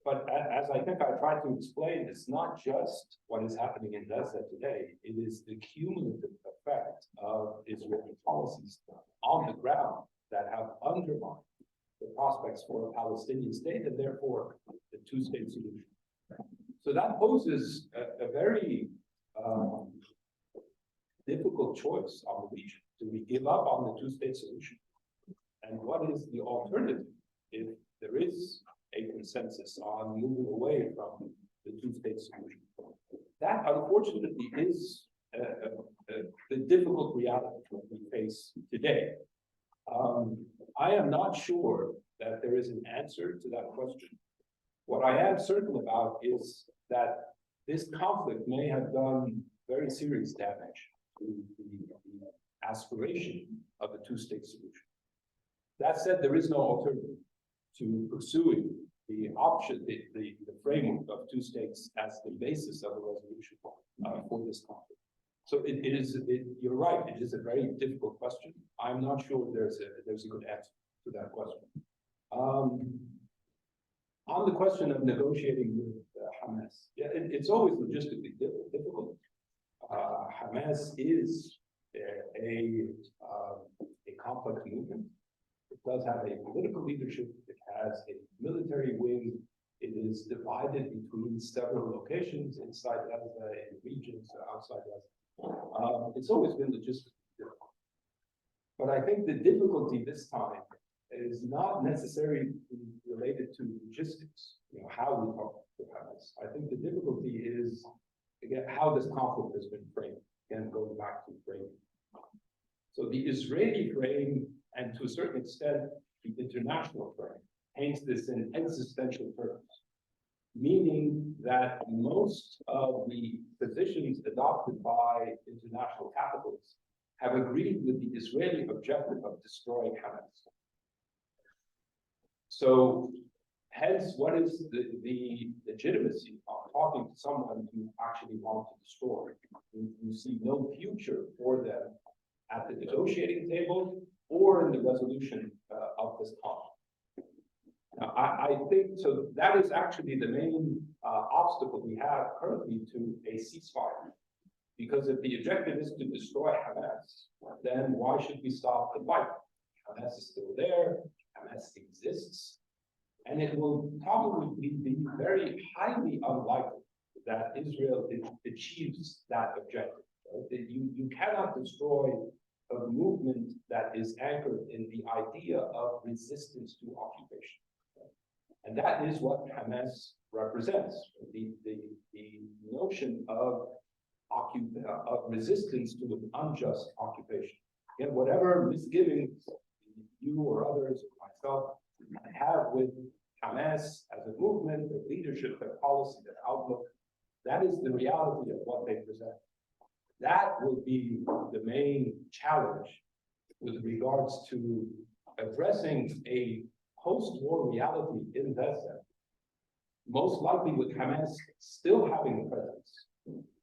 But as I think I tried to explain, it's not just what is happening in Gaza today, it is the cumulative effect of Israeli policies on the ground that have undermined the prospects for a Palestinian state and therefore the two-state solution. So that poses a very difficult choice on the region. Do we give up on the two-state solution? And what is the alternative if there is a consensus on moving away from the two-state solution? That, unfortunately, is the difficult reality that we face today. I am not sure that there is an answer to that question. What I am certain about is that this conflict may have done very serious damage to the aspiration of a two-state solution. That said, there is no alternative to pursuing the option, the framework of two states as the basis of a resolution for this conflict. So you're right, it is a very difficult question. I'm not sure there's a good answer to that question. On the question of negotiating with Hamas, yeah, it's always logistically difficult. Hamas is a complex movement. It does have a political leadership. It has a military wing. It is divided between several locations inside Gaza and regions outside Gaza. It's always been logistically difficult. But I think the difficulty this time is not necessarily related to logistics, how we talk to Hamas. I think the difficulty is, again, how this conflict has been framed. Again, going back to framing. So the Israeli frame, and to a certain extent, the international frame, paints this in existential terms, meaning that most of the positions adopted by international capitals have agreed with the Israeli objective of destroying Hamas. So, hence, what is the legitimacy of talking to someone who actually wants to destroy? You see no future for them at the negotiating table or in the resolution of this conflict. Now, I think so. That is actually the main obstacle we have currently to a ceasefire. Because if the objective is to destroy Hamas, then why should we stop the fight? Hamas is still there. Hamas exists, and it will probably be very highly unlikely that Israel achieves that objective. Right? You cannot destroy a movement that is anchored in the idea of resistance to occupation. And that is what Hamas represents, the notion of resistance to an unjust occupation. Again, whatever misgivings you or others or myself have with Hamas as a movement, their leadership, their policy, their outlook, that is the reality of what they present. That will be the main challenge with regards to addressing a post-war reality in Gaza, most likely with Hamas still having a presence,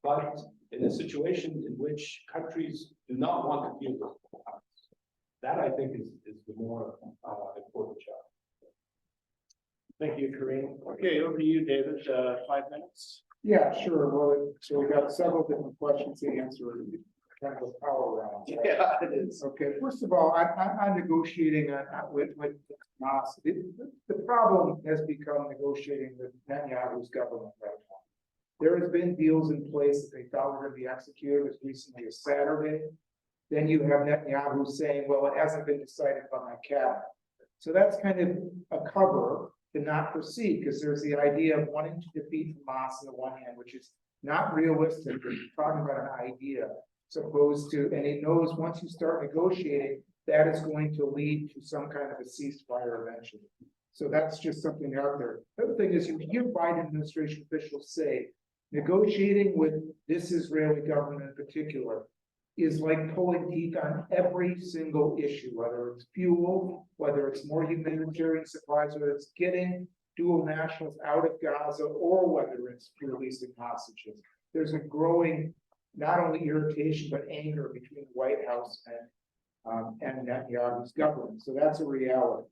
but in a situation in which countries do not want to deal with Hamas. That I think is the more important job. Thank you, Karim. Okay, over to you, David, 5 minutes. Yeah, sure. Well, so we got several different questions to answer, kind of a power round. Yeah, it is. Okay, first of all, I'm negotiating with Hamas. The problem has become negotiating with Netanyahu's government right now. There has been deals in place that they thought were going to be executed as recently as Saturday. Then you have Netanyahu saying, well, it hasn't been decided by my cabinet. So that's kind of a cover to not proceed, because there's the idea of wanting to defeat Hamas on the one hand, which is not realistic. We're talking about an idea, supposed to, and he knows once you start negotiating, that is going to lead to some kind of a ceasefire eventually. So that's just something out there. The other thing is, you hear Biden administration officials say, negotiating with this Israeli government in particular is like pulling teeth on every single issue, whether it's fuel, whether it's more humanitarian supplies, whether it's getting dual nationals out of Gaza, or whether it's releasing hostages. There's a growing, not only irritation, but anger between the White House and Netanyahu's government. So that's a reality.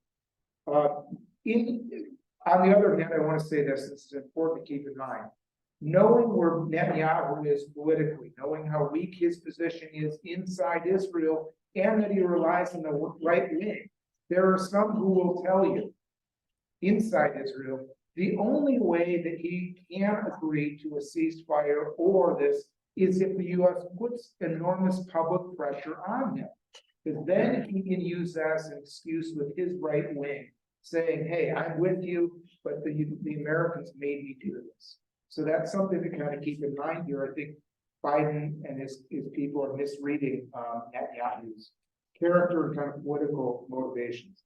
On the other hand, I want to say this is important to keep in mind. Knowing where Netanyahu is politically, knowing how weak his position is inside Israel, and that he relies on the right wing, there are some who will tell you, inside Israel, the only way that he can agree to a ceasefire or this is if the U.S. puts enormous public pressure on him. Because then he can use that as an excuse with his right wing, saying, hey, I'm with you, but the Americans made me do this. So that's something to kind of keep in mind here. I think Biden and his people are misreading Netanyahu's character and kind of political motivations.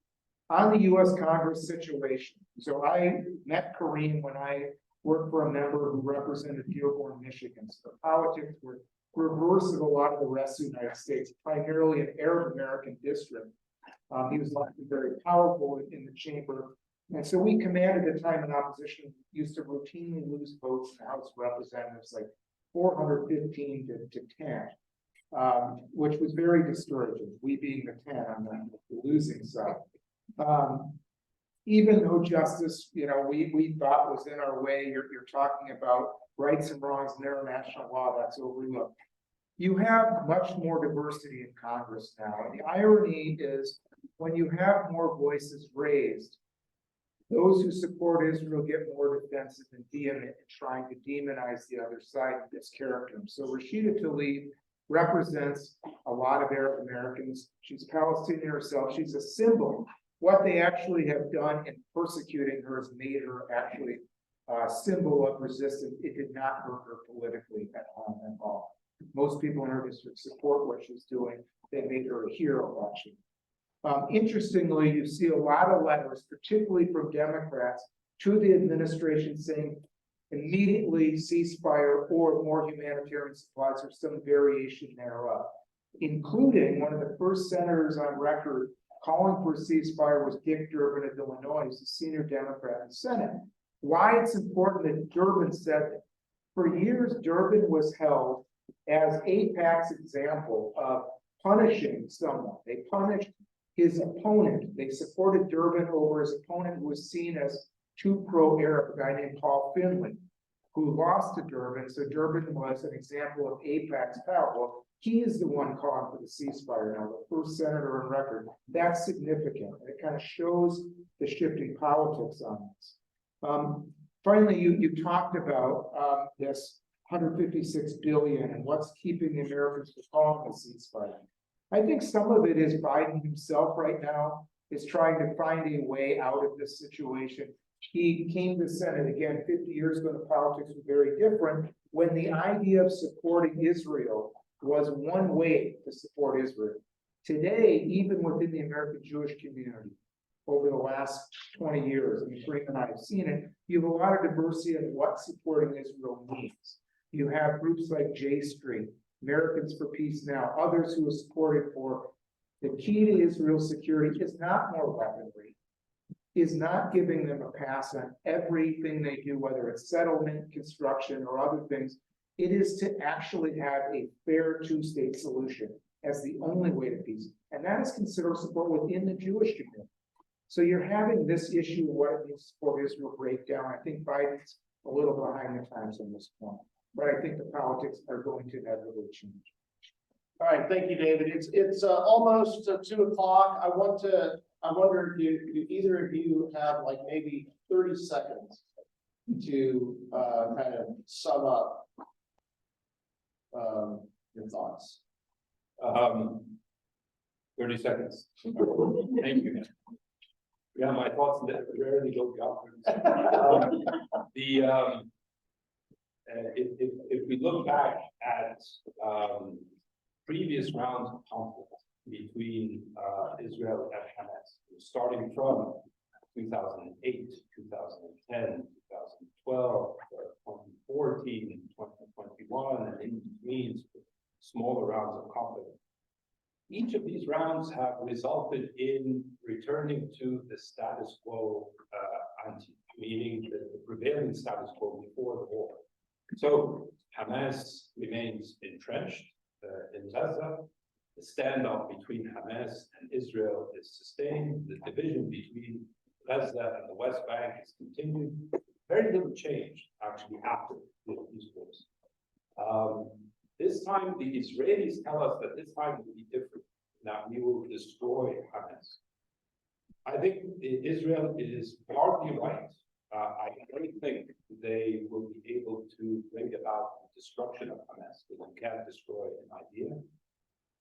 On the U.S. Congress situation, so I met Karim when I worked for a member who represented Dearborn, Michigan. So the politics were reverse of a lot of the rest of the United States, primarily an Arab American district. He was very powerful in the chamber. And so we commanded at the time in opposition, used to routinely lose votes in the House of Representatives, like 415 to 10, which was very discouraging, we being the 10 on the losing side. Even though justice, we thought was in our way, you're talking about rights and wrongs in international law, that's overlooked. You have much more diversity in Congress now. And the irony is, when you have more voices raised, those who support Israel get more defensive and vehement in trying to demonize the other side of this character. So Rashida Tlaib represents a lot of Arab Americans. She's Palestinian herself. She's a symbol. What they actually have done in persecuting her has made her actually a symbol of resistance. It did not hurt her politically at home at all. Most people in her district support what she's doing. They made her a hero, actually. Interestingly, you see a lot of letters, particularly from Democrats, to the administration saying immediately ceasefire or more humanitarian supplies or some variation thereof, including one of the first senators on record calling for a ceasefire was Dick Durbin of Illinois, who's a senior Democrat in the Senate. Why it's important that Durbin said that. For years, Durbin was held as AIPAC's example of punishing someone. They punished his opponent. They supported Durbin over his opponent, who was seen as too pro-Arab, a guy named Paul Finley, who lost to Durbin. So Durbin was an example of AIPAC's power. Well, he is the one calling for the ceasefire now, the first senator on record. That's significant. It kind of shows the shifting politics on this. Finally, you talked about this 156 billion and what's keeping the Americans from calling a ceasefire. I think some of it is Biden himself right now is trying to find a way out of this situation. He came to the Senate again 50 years ago. The politics were very different when the idea of supporting Israel was one way to support Israel. Today, even within the American Jewish community, over the last 20 years, I mean, Karim and I have seen it, you have a lot of diversity in what supporting Israel means. You have groups like J Street, Americans for Peace Now, others who are supported for the key to Israel's security is not more weaponry, is not giving them a pass on everything they do, whether it's settlement, construction, or other things. It is to actually have a fair two-state solution as the only way to peace. And that is considerable support within the Jewish community. So you're having this issue of what it means to support Israel breakdown. I think Biden's a little behind the times on this point, but I think the politics are going to inevitably change. All right, thank you, David. It's almost 2 o'clock. I wonder if either of you have like maybe 30 seconds to kind of sum up your thoughts. 30 seconds. Thank you. Yeah, my thoughts rarely go beyond 30 seconds. If we look back at previous rounds of conflict between Israel and Hamas, starting from 2008, 2010, 2012, 2014, 2021, and in between smaller rounds of conflict. Each of these rounds have resulted in returning to the status quo ante, meaning the prevailing status quo before the war. So Hamas remains entrenched in Gaza. The standoff between Hamas and Israel is sustained. The division between Gaza and the West Bank is continued. Very little change actually after these wars. This time, the Israelis tell us that this time will be different. Now we will destroy Hamas. I think Israel is partly right. I don't think they will be able to bring about the destruction of Hamas, because you can't destroy an idea.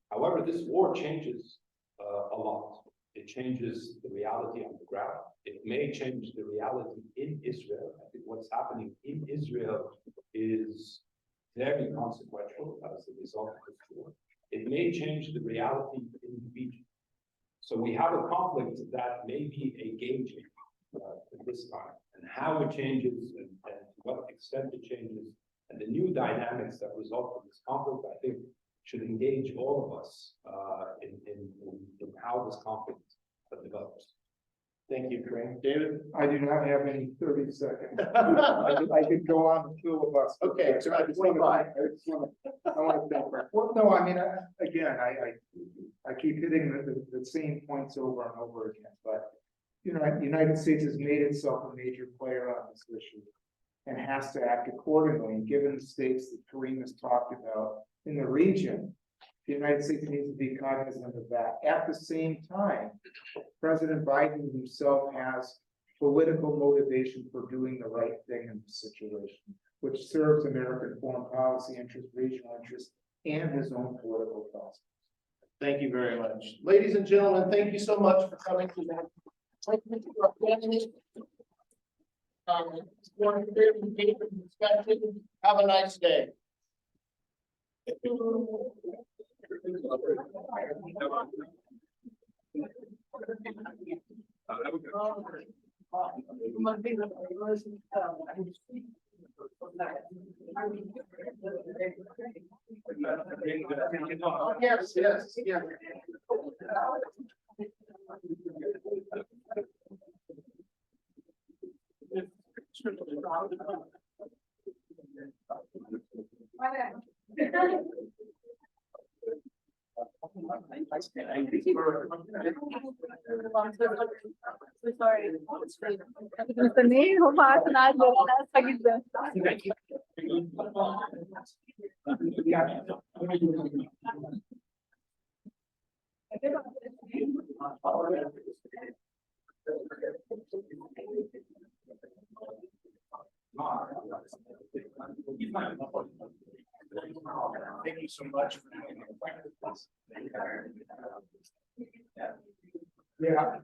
However, this war changes a lot. It changes the reality on the ground. It may change the reality in Israel. I think what's happening in Israel is very consequential as a result of this war. It may change the reality in the region. So we have a conflict that may be a game changer at this time, and how it changes and to what extent it changes, and the new dynamics that result from this conflict, I think, should engage all of us in how this conflict develops. Thank you, Karim. David? I do not have any 30 seconds. I could go on the filibuster. Okay, so I just want to thank her. Well, no, I mean, I keep hitting the same points over and over again, but you know, the United States has made itself a major player on this issue and has to act accordingly. And given the stakes that Karim has talked about in the region, the United States needs to be cognizant of that. At the same time, President Biden himself has political motivation for doing the right thing in this situation, which serves American foreign policy interests, regional interests, and his own political cause. Thank you very much. Ladies and gentlemen, thank you so much for coming today. Have a nice day. Yes, yes, yeah. مستنيه هم عارفين عادي انا اسفه جدا. Thank you so much for doing Yeah.